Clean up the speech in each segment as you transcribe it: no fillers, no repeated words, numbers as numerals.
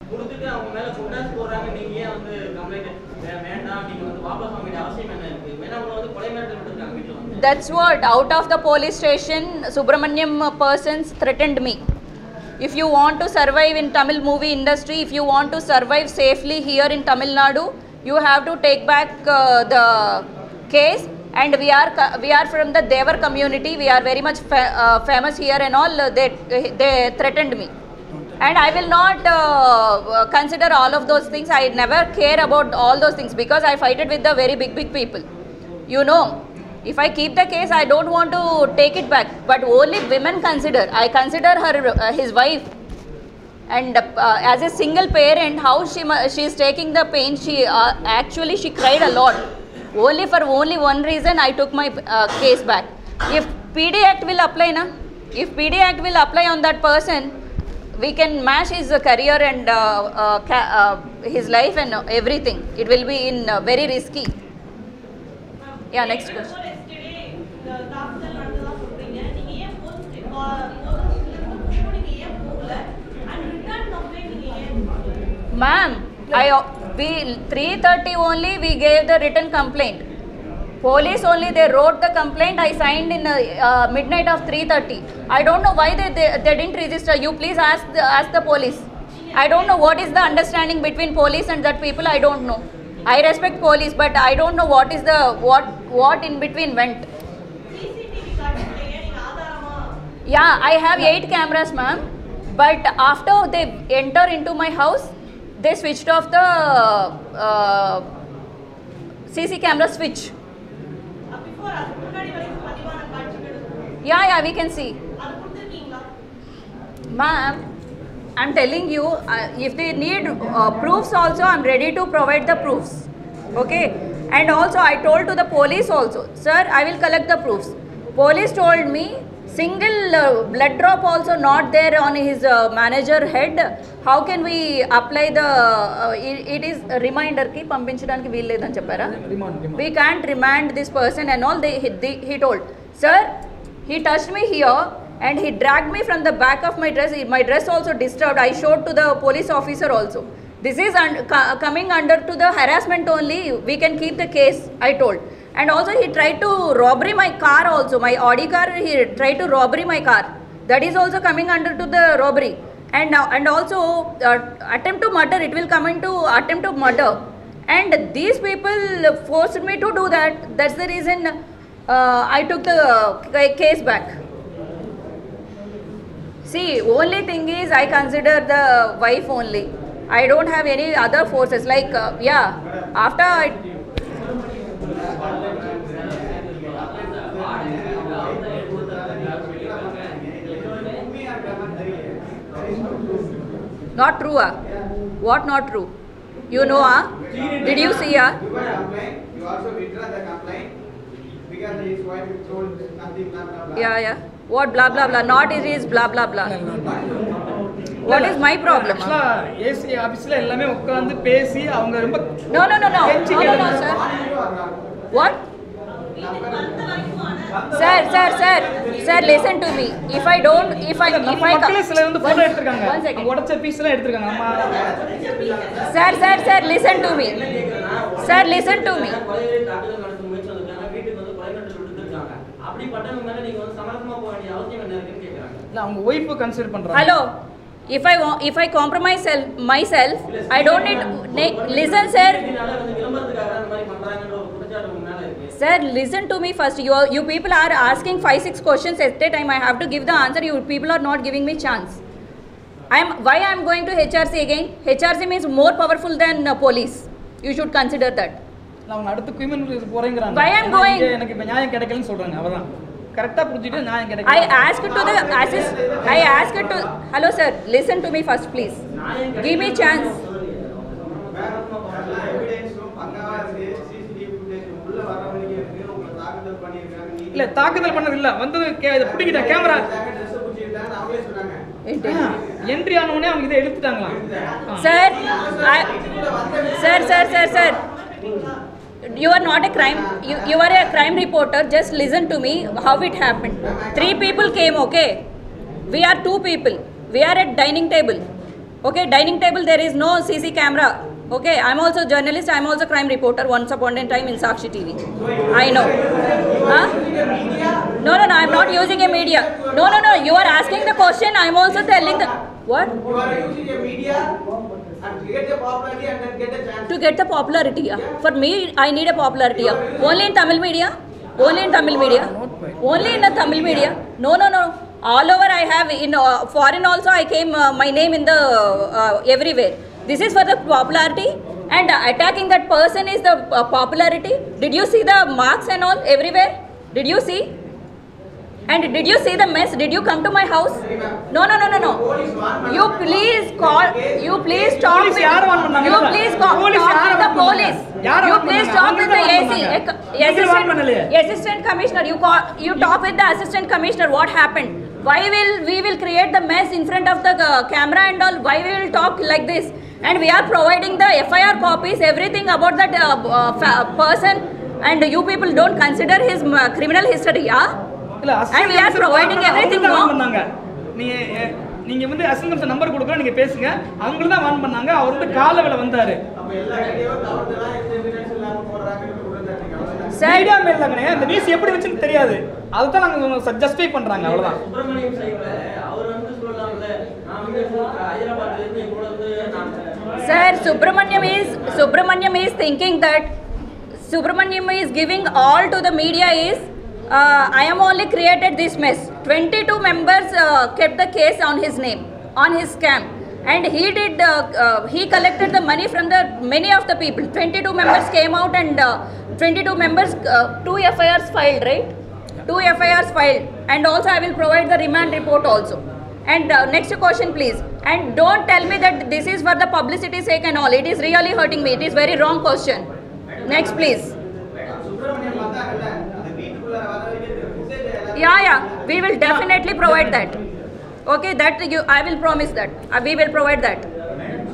கொடுத்துட்டு அவங்க மேல குண்டாஸ் போடுறாங்க. நீங்க ஏன் வந்து கம்ப்ளைண்ட் வேண்டாம், நீங்க வந்து வாபஸ் வாங்க வேண்டிய அவசியம் என்ன இருக்கு? வேணா அவங்க வந்து கொலை மிரட்டல் விட்டுருக்காங்க வீட்டுல வந்து. That's what, out of the police station, Subramaniam persons threatened me. If you want to survive in Tamil movie industry, if you want to survive safely here in Tamil Nadu, you have to take back the case. And we are from the Devar community. We are very much famous here and all. They threatened me. And I will not consider all of those things. I never care about all those things because I fight it with the very big people. You know, if I keep the case, I don't want to take it back. But only women consider. I consider her his wife. And as a single parent, how she is taking the pain. She actually she cried a lot. Only for one reason, I took my case back. If PD Act will apply, na? If PD Act will apply on that person, we can mash his career and his life and everything. It will be in very risky. Yeah, next question. Ma'am, we 3:30 only we gave the written complaint. Police only they wrote the complaint. I signed in midnight of 3:30. I don't know why they didn't register. You please ask the police. I don't know what is the understanding between police and that people. I don't know. I respect police, but I don't know what is the what in between went. Yeah, I have 8 cameras, ma'am. But after they enter into my house, they switched off the CC camera switch. Yeah, we can see. Ma'am, I'm telling you, if they need proofs also, I'm ready to provide the proofs. Okay? And also, I told to the police also, sir, I will collect the proofs. Police told me, single blood drop also not there on his manager head. How can we apply the, it is a reminder ki pampinchadaniki veelledani cheppara. We can't remand this person and all. He told, sir, he touched me here and he dragged me from the back of my dress. My dress also disturbed. I showed to the police officer also. This is coming under to the harassment only. We can keep the case, I told. And also he tried to robbery my car also. My Audi car, he tried to robbery my car. That is also coming under to the robbery. And also attempt to murder, it will come into attempt to murder. And these people forced me to do that. That's the reason I took the case back. See, only thing is I consider the wife only. I don't have any other forces like, after I... Not true, What not true? You know, Did you see, You also withdraw the complaint because his wife told nothing, blah, blah, blah. Yeah. What blah, blah, blah? Not it is blah, blah, blah. What is my problem? AC office la ellame ukkandu pesi avanga romba No, sir. What? Sir, listen to me. If I மக்களே சில வந்து photo எடுத்துட்டாங்க. உடைச்ச piece எல்லாம் எடுத்துட்டாங்க. Sir, listen to me. Sir, listen to me. அப்படி பட்டவங்க மேல நீங்க வந்து சமரசமா போக வேண்டிய அவசியம் என்ன இருக்குன்னு கேக்குறாங்க. இல்ல அவங்க வைஃப் கன்சிடர் பண்றாங்க. Hello. If I compromise myself, I don't need listen, sir. Sir, listen to me first. You people are asking 5-6 questions at a time. I have to give the answer. You people are not giving me chance. Why I am going to HRC again? HRC means more powerful than police. You should consider that. அவங்க அடுத்து criminal case போறேங்கறாங்க. Why I am going? எனக்கு இப்ப நியாயம் கிடைக்கலன்னு சொல்றாங்க. அவதான் கரெக்ட்டா புரிஞ்சிட்டு நியாயம் கிடைக்கல. I asked to hello sir, listen to me first please. Give me chance. இல்ல தாக்குதல் பண்ணது இல்ல. வந்தது புடிக்கிட்ட கேமரா என்ட்ரி ஆன உடனே அவங்க இத எடுத்துட்டாங்களா? Sir. You are not a crime. You are a crime reporter. Just listen to me. How it happened? 3 people came. Okay, we are 2 people. We are at dining table. Okay, dining table, there is no CC camera. Okay, I'm also a journalist, I'm also a crime reporter once upon a time in Sakshi TV. I know. Huh? No, I'm not using a media. No, you are asking the question, I'm also telling the... What? You are using a media and get the popularity and then get a chance. To get the popularity, yeah. For me, I need a popularity. Yeah. Only in Tamil media? Only in Tamil media? Only in the Tamil media? No. All over I have, in foreign also I came, my name in the everywhere. This is for the popularity, and attacking that person is the popularity. Did you see the marks and all everywhere? Did you see? And did you see the mess? Did you come to my house? No. You please call. You please talk with. You please talk with the police. You please talk with the assistant commissioner. You talk with the assistant commissioner. What happened? Why we will create the mess in front of the camera and all? Why we will talk like this? And we are providing the FIR copies, everything about that person, and you people don't consider his criminal history, yeah? And we are providing everything, no? நீங்க வந்து அசங்கம்ஸ் number கொடுக்குறோம், நீங்க பேசுங்க. அவங்க தான் வான் பண்ணாங்க. அவர் வந்து காலவேளை வந்தாரு. அப்ப எல்லா வீடியோவும் தவறுதலா எவிடன்ஸ் இல்லாம போடுறாங்கன்னு சொல்றாங்க. மீடியா மேலங்கனே இந்த நியூஸ் எப்படி வெச்சுன்னு தெரியாது. அதுதான் நாங்க ஜஸ்டிஃபை பண்றாங்க, அவ்வளவுதான். சுப்ரமணியம் சைடுல அவர் வந்து சொல்லலாம்ல, நான் வந்து ஹைதராபாத்ல இருந்து கூட வந்து நான் Sir, Subramanyam is thinking that Subramanyam is giving all to the media is I am only created this mess. 22 members kept the case on his name, on his scam, and he collected the money from the many of the people. 22 members came out, and 22 members 2 FIRs filed, right? 2 FIRs filed, and also I will provide the remand report also. And next question please, and don't tell me that this is for the publicity sake and all. It is really hurting me. It is very wrong question. Next please. Subramaniam வந்தாங்கல்ல, அந்த வீட்டுக்குள்ள வர வைக்கிறது footage Yeah, we will definitely provide that. Okay, that I will promise that. We will provide that.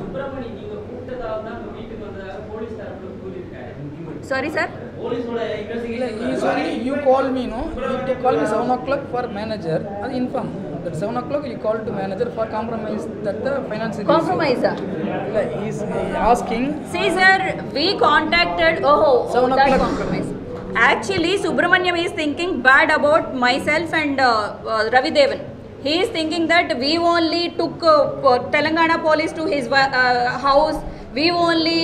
Subramaniam நீங்க கூட்டத்தால தான் வீட்டுக்கு வந்த police தரப்புல கூறிருக்காரு. Sorry sir. போலீஸோட investigation You call me, no? You call me 7 o'clock for manager. I inform. At 7 o'clock you call to manager for compromise that the financial Compromise, sir. He is asking. See sir, we contacted. Oh, 7 that o'clock. compromise. Actually, Subramanyam is thinking bad about myself and Ravi Devan. He is thinking that we only took Telangana police to his house. We only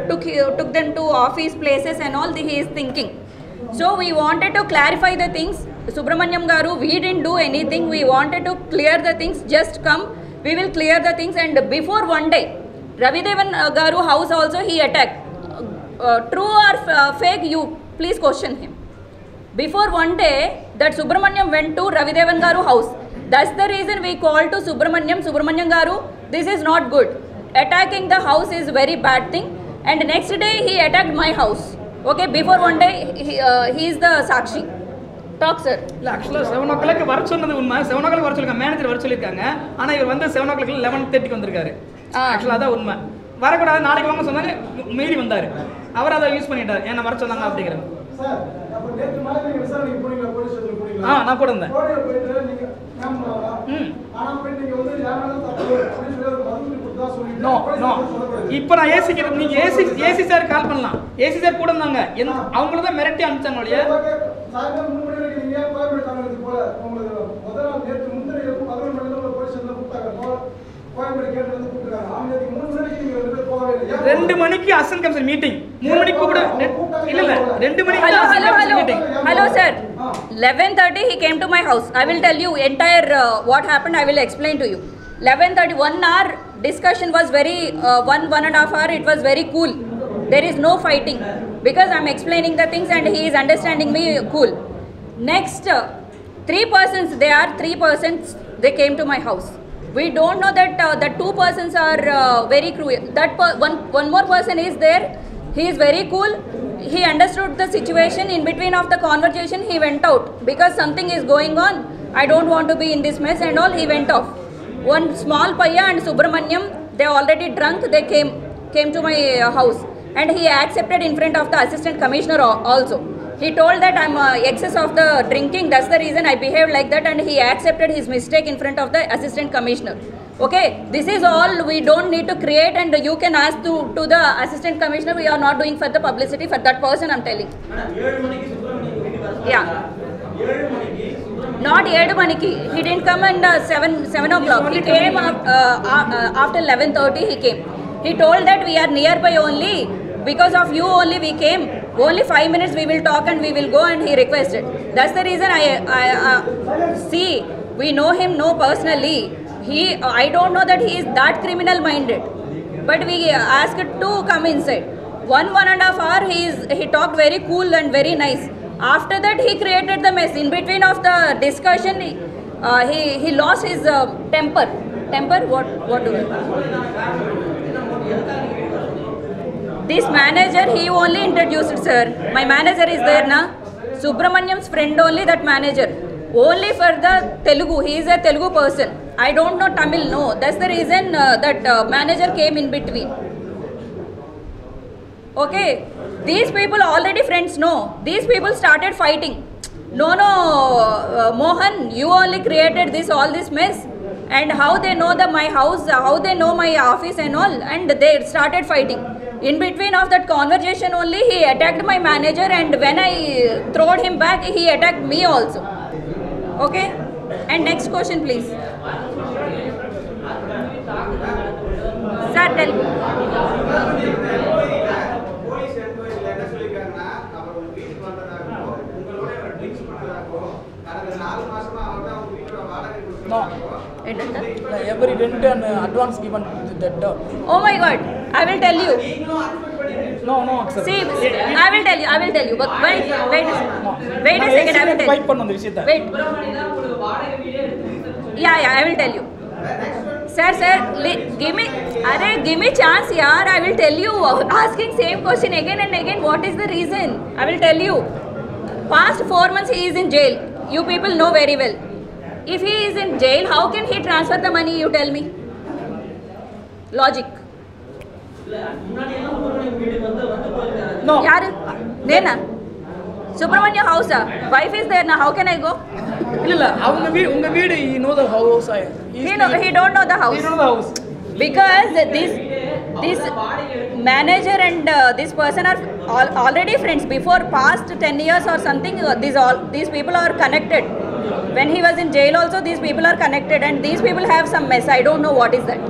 took them to office places and all. He is thinking. So we wanted to clarify the things. Subramanyam Garu, we didn't do anything. We wanted to clear the things. Just come. We will clear the things. And before one day, Ravi Devan Garu house also he attacked. True or fake? You please question him. Before one day, that Subramanyam went to Ravi Devan Garu house. That's the reason we called to Subramanyam Garu. This is not good. Attacking the house is very bad thing. And next day he attacked my house. Okay, before one day he is the Sakshi. Talk sir. இல்ல ஆக்சுவலா 7 o'clock வர சொன்னது உண்மை. 7 o'clock வர சொல்லிருக்காங்க, manager வர சொல்லிருக்காங்க. ஆனா இவர் வந்து 7 o'clock 11:30 வந்திருக்காரு. ஆக்சுவலா அதான் உண்மை. வரக்கூடாது, நாளைக்கு வாங்க சொன்னாரு, மீறி வந்தாரு. அவர் அதை யூஸ் பண்ணிட்டாரு, என்ன வர சொன்னாங்க அப்படிங்கிறது. சார், அப்ப நேத்து மாதிரி நீங்க விசாரணை போனீங்களா, போலீஸ் ஸ்டேஷன் போனீங்களா? நான் கூட இருந்தேன். போயிட்டு நீங்க கேமராவா? ஆனா போய் நீங்க வந்து யாரால தப்பு அப்படி சொல்லி பதில் கொடுத்தா சொல்லிட்டு நோ இப்போ நான் ஏசிக்கு நீங்க ஏசி சார் கால் பண்ணலாம். ஏசி சார் கூட இருந்தாங்க. அவங்கள தான் மிரட்டி அனுப்பிச்சாங்க இல்லையா? சாயங்காலம் 3 மணி வரைக்கும் நீங்க கோயம்பேடு தாங்கிறது போல உங்களுக்கு முதல் நாள் நேற்று முந்தின இரவு 11 மணில உள்ள போலீஸ் ஸ்டேஷன்ல கூப்பிட்டாங்க. கோயம்பேடு கேட்ல வந்து கூப்பிட்டாங்க. ஆங்கிலத்துக்கு 3 மணி வரைக்கும் நீங்க ரெண்டு பேர் போகவே இல்லை. 2 மணிக்கு அசன் கம்சன் மீட்டிங். 3 மணிக்கு கூப்பிட இல்ல 2 மணிக்கு அசன் கம்சன் meeting. Hello sir. 11:30 he came to my house. I will tell you entire what happened. I will explain to you. 11:30 1 hour discussion was very 1.5 hour. It was very cool. There is no fighting because I am explaining the things and he is understanding me cool. Next 3 persons, they are 3 persons, they came to my house. We don't know that the 2 persons are very cruel. That one more person is there. He is very cool. He understood the situation. In between of the conversation he went out because something is going on. I don't want to be in this mess and all. He went off. One small Paya and Subramanyam, they already drunk. They came to my house and he accepted in front of the assistant commissioner also. He told that I'm excess of the drinking. That's the reason I behaved like that, and he accepted his mistake in front of the assistant commissioner. Okay, this is all. We don't need to create, and you can ask to the assistant commissioner. We are not doing for the publicity for that person. I'm telling. Madam 7 மணிக்கு சுப்பிரமணியம் வீட்டுக்கு வர Yeah. சொன்னாங்க 7 மணிக்கு Subramaniam Not 7 maniki. He didn't come at 7 o'clock. He came after 11:30. He came. He told that we are nearby only. Because of you only we came. Only 5 minutes we will talk and we will go, and he requested. That's the reason I see. We know him personally. I don't know that he is that criminal minded. But we asked to come inside. 1.5 hours he talked very cool and very nice. After that he created the mess. In between of the discussion he lost his temper. What do we? This manager, he only introduced, sir. My manager is there, na? Subramaniam's friend only, that manager. Only for the Telugu. He is a Telugu person. I don't know Tamil, no. That's the reason that manager came in between. Okay. These people already friends, no. These people started fighting. No, Mohan, you only created all this mess. And how they know my house, how they know my office and all. And they started fighting. In between of that conversation only, he attacked my manager, and when I throwed him back, he attacked me also. Okay? And next question, please. Sir, tell me. Police என்கொயரியில் என்ன சொல்லியிருக்காங்கன்னா அவர் உங்க வீட்டுக்கு வந்ததாகவோ உங்களோட drinks பண்ணதாகவோ கடந்த 4 மாசமா அவர் தான் உங்க வீட்டோட வாடகை கொடுத்துருக்காங்கோ. Every rent and advance given to that. Oh my God, I will tell you. நீங்களும் அக்செப்ட் பண்ணிருக்கீங்க. No, accept. See, I will tell you. But wait a second, I will tell fight பண்ண அந்த விஷயத்தை. Wait. Yeah, I will tell you. Sir, give me chance, yaar. I will tell you. Asking same question again and again. What is the reason? I will tell you. Past 4 months he is in jail. You people know very well. If he is in jail, how can he transfer the money? You tell me. Logic. இல்ல முன்னாடி எல்லாம் சுப்பிரமணியம் வீட்டுக்கு வந்து போயிருக்காரு No. Yaar, nena. Subramania house. Wife is there now. How can I go? இல்ல அவங்க வீடு உங்க வீடு you know the house. He don't know the house. You know the house. Because this manager and this person are already friends. Before past 10 years or something, these people are connected. When he was in jail also, these people are connected, and these people have some mess. I don't know what is that.